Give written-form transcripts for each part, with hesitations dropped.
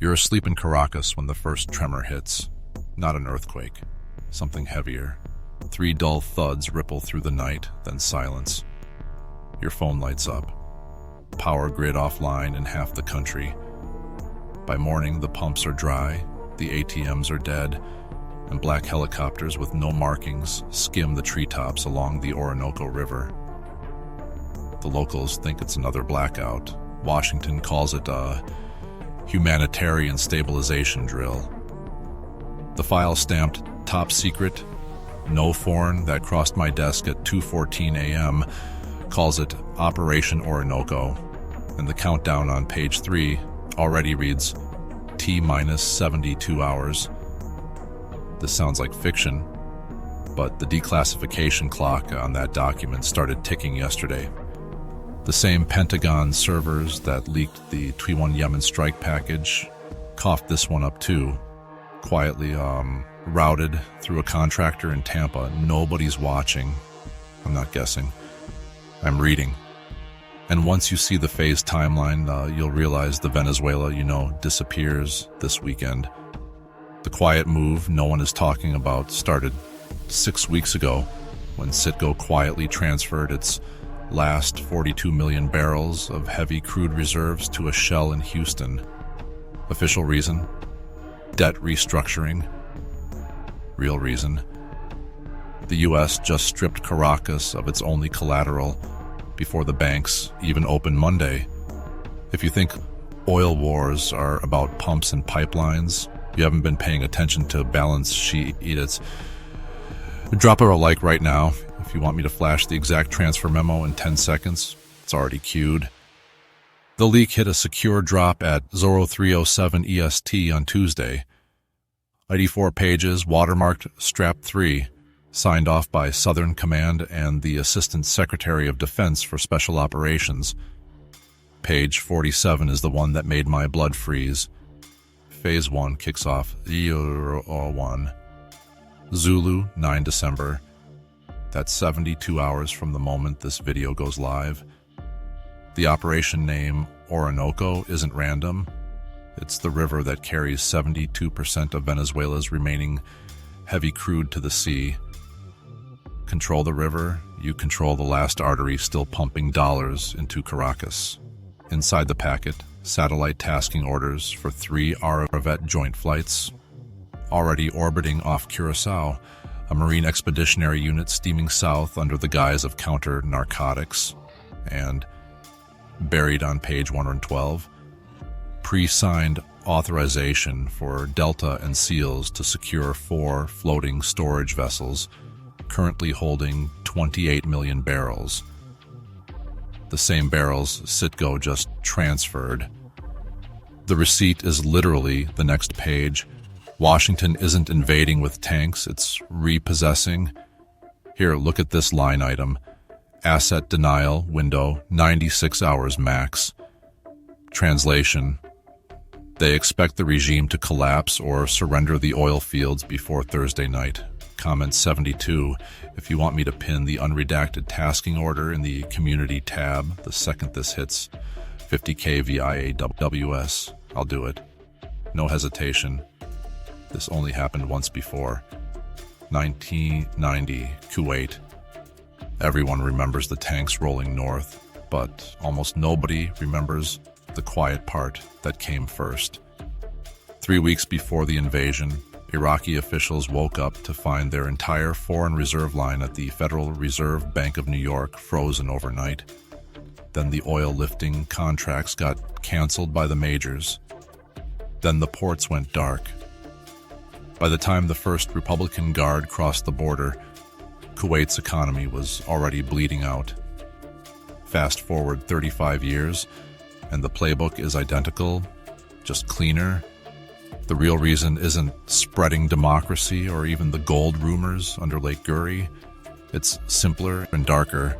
You're asleep in Caracas when the first tremor hits. Not an earthquake. Something heavier. 3 dull thuds ripple through the night, then silence. Your phone lights up. Power grid offline in half the country. By morning, the pumps are dry, the ATMs are dead, and black helicopters with no markings skim the treetops along the Orinoco River. The locals think it's another blackout. Washington calls it a humanitarian stabilization drill. The file stamped top secret, no foreign that crossed my desk at 2:14 a.m. calls it Operation Orinoco, and the countdown on page 3 already reads T-minus 72 hours. This sounds like fiction, but the declassification clock on that document started ticking yesterday. The same Pentagon servers that leaked the Taiwan Yemen strike package coughed this one up too. Quietly routed through a contractor in Tampa. Nobody's watching. I'm not guessing. I'm reading. And once you see the phase timeline, you'll realize the Venezuela disappears this weekend. The quiet move no one is talking about started 6 weeks ago when Citgo quietly transferred its last 42 million barrels of heavy crude reserves to a shell in Houston. Official reason? Debt restructuring. Real reason? The U.S. just stripped Caracas of its only collateral before the banks even opened Monday. If you think oil wars are about pumps and pipelines, you haven't been paying attention to balance sheet edits. Drop a like right now if you want me to flash the exact transfer memo in 10 seconds. It's already queued. The leak hit a secure drop at 0307 EST on Tuesday. 84 pages, watermarked Strap 3, signed off by Southern Command and the Assistant Secretary of Defense for Special Operations. Page 47 is the one that made my blood freeze. Phase 1 kicks off 01. Zulu, 9 December. That's 72 hours from the moment this video goes live. The operation name Orinoco isn't random. It's the river that carries 72% of Venezuela's remaining heavy crude to the sea. Control the river, you control the last artery still pumping dollars into Caracas. Inside the packet, satellite tasking orders for 3 Corvette joint flights. Already orbiting off Curacao, a Marine Expeditionary Unit steaming south under the guise of counter-narcotics. And, buried on page 112, pre-signed authorization for Delta and SEALs to secure 4 floating storage vessels, currently holding 28 million barrels. The same barrels Citgo just transferred. The receipt is literally the next page. Washington isn't invading with tanks, it's repossessing. Here, look at this line item. Asset denial window, 96 hours max. Translation: they expect the regime to collapse or surrender the oil fields before Thursday night. Comment 72 if you want me to pin the unredacted tasking order in the community tab the second this hits 50K via AWS. I'll do it. No hesitation. This only happened once before. 1990, Kuwait. Everyone remembers the tanks rolling north, but almost nobody remembers the quiet part that came first. 3 weeks before the invasion, Iraqi officials woke up to find their entire foreign reserve line at the Federal Reserve Bank of New York frozen overnight. Then the oil lifting contracts got canceled by the majors. Then the ports went dark. By the time the first Republican Guard crossed the border, Kuwait's economy was already bleeding out. Fast forward 35 years, and the playbook is identical, just cleaner. The real reason isn't spreading democracy or even the gold rumors under Lake Guri. It's simpler and darker.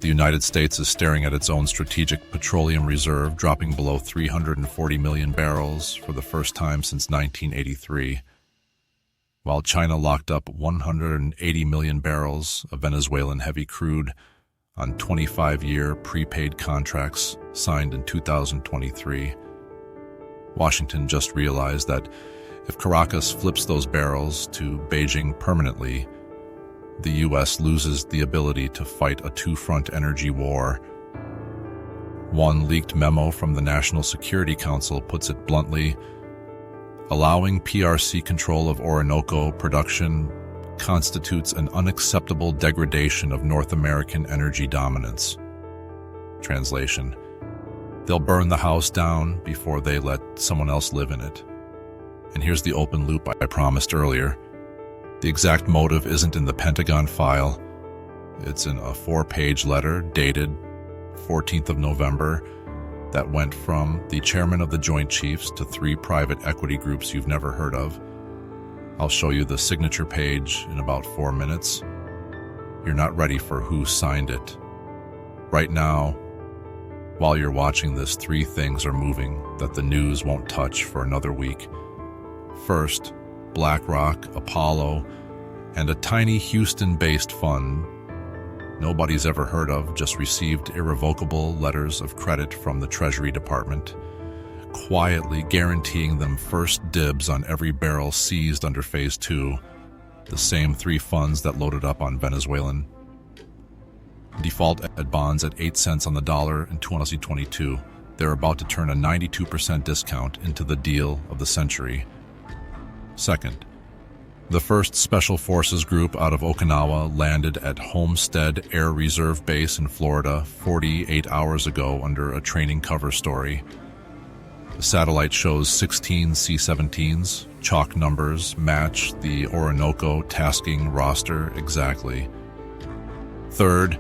The United States is staring at its own strategic petroleum reserve dropping below 340 million barrels for the first time since 1983. While China locked up 180 million barrels of Venezuelan heavy crude on 25-year prepaid contracts signed in 2023. Washington just realized that if Caracas flips those barrels to Beijing permanently, the U.S. loses the ability to fight a two-front energy war. One leaked memo from the National Security Council puts it bluntly: allowing PRC control of Orinoco production constitutes an unacceptable degradation of North American energy dominance. Translation: they'll burn the house down before they let someone else live in it. And here's the open loop I promised earlier. The exact motive isn't in the Pentagon file. It's in a 4-page letter dated 14th of November that went from the chairman of the Joint Chiefs to 3 private equity groups you've never heard of. I'll show you the signature page in about 4 minutes. You're not ready for who signed it. Right now, while you're watching this, 3 things are moving that the news won't touch for another week. First, BlackRock, Apollo, and a tiny Houston-based fund nobody's ever heard of just received irrevocable letters of credit from the Treasury Department, quietly guaranteeing them first dibs on every barrel seized under Phase 2, the same 3 funds that loaded up on Venezuelan default at bonds at 8 cents on the dollar in 2022. They're about to turn a 92% discount into the deal of the century. Second, the first Special Forces group out of Okinawa landed at Homestead Air Reserve Base in Florida 48 hours ago under a training cover story. The satellite shows 16 C-17s. Chalk numbers match the Orinoco tasking roster exactly. Third,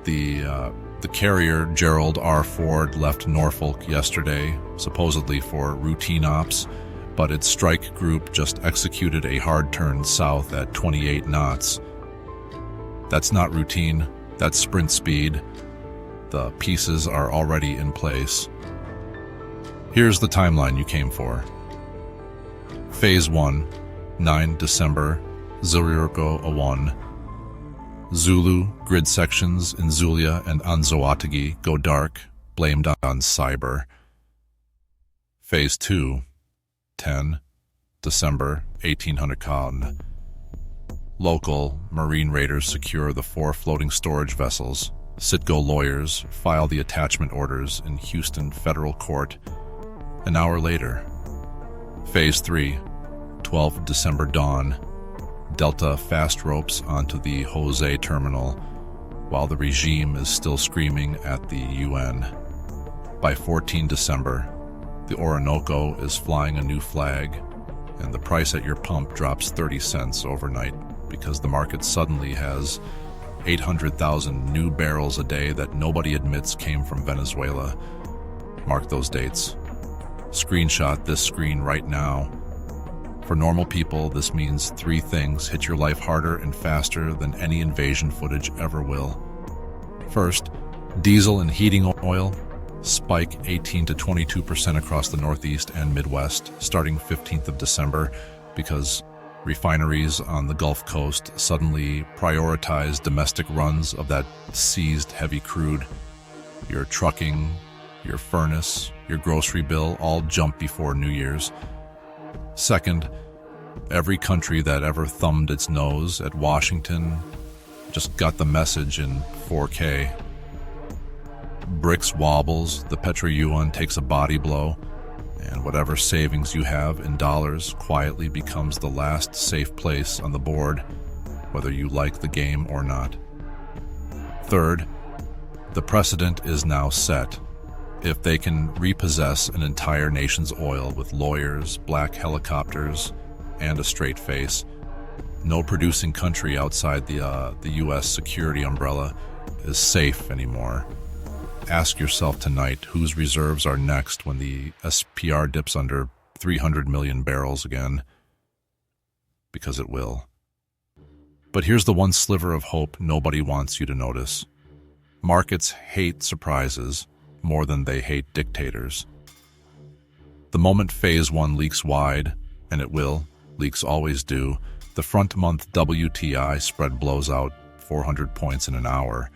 the carrier Gerald R. Ford left Norfolk yesterday, supposedly for routine ops, but its strike group just executed a hard turn south at 28 knots. That's not routine, that's sprint speed. The pieces are already in place. Here's the timeline you came for. Phase 1, 9 December, Orinoco 1. Zulu grid sections in Zulia and Anzoátegui go dark, blamed on cyber. Phase 2, 10 December, 1800 Con. Local Marine raiders secure the 4 floating storage vessels. Citgo lawyers file the attachment orders in Houston federal court. An hour later. Phase 3, 12 December dawn. Delta fast ropes onto the Jose terminal, while the regime is still screaming at the UN. By 14 December, the Orinoco is flying a new flag, and the price at your pump drops 30 cents overnight because the market suddenly has 800,000 new barrels a day that nobody admits came from Venezuela. Mark those dates. Screenshot this screen right now. For normal people, this means 3 things hit your life harder and faster than any invasion footage ever will. First, diesel and heating oil spike 18 to 22% across the Northeast and Midwest starting 15th of December because refineries on the Gulf Coast suddenly prioritize domestic runs of that seized heavy crude. Your trucking, your furnace, your grocery bill all jump before New Year's. Second, every country that ever thumbed its nose at Washington just got the message in 4K. BRICS wobbles, the petro-yuan takes a body blow, and whatever savings you have in dollars quietly becomes the last safe place on the board, whether you like the game or not. Third, the precedent is now set. If they can repossess an entire nation's oil with lawyers, black helicopters, and a straight face, no producing country outside the U.S. security umbrella is safe anymore. Ask yourself tonight whose reserves are next when the SPR dips under 300 million barrels again, because it will. But here's the one sliver of hope nobody wants you to notice. Markets hate surprises more than they hate dictators. The moment Phase 1 leaks wide, and it will, leaks always do, the front-month WTI spread blows out 400 points in an hour.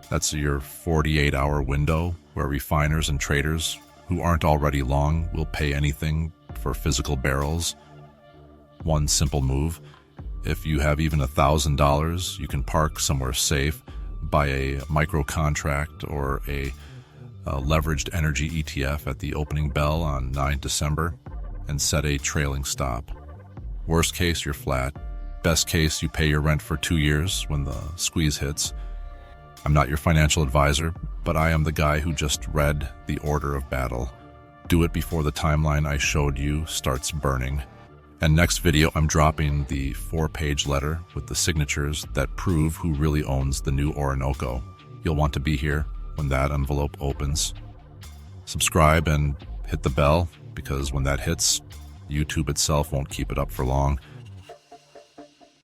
That's your 48-hour window where refiners and traders who who aren't already long will pay anything for physical barrels. One simple move: if you have even $1,000, you can park somewhere safe, buy a micro contract or a leveraged energy ETF at the opening bell on 9 December and set a trailing stop. Worst case, you're flat. Best case, you pay your rent for 2 years when the squeeze hits. I'm not your financial advisor, but I am the guy who just read the order of battle. Do it before the timeline I showed you starts burning. And next video, I'm dropping the 4-page letter with the signatures that prove who really owns the new Orinoco. You'll want to be here when that envelope opens. Subscribe and hit the bell, because when that hits, YouTube itself won't keep it up for long.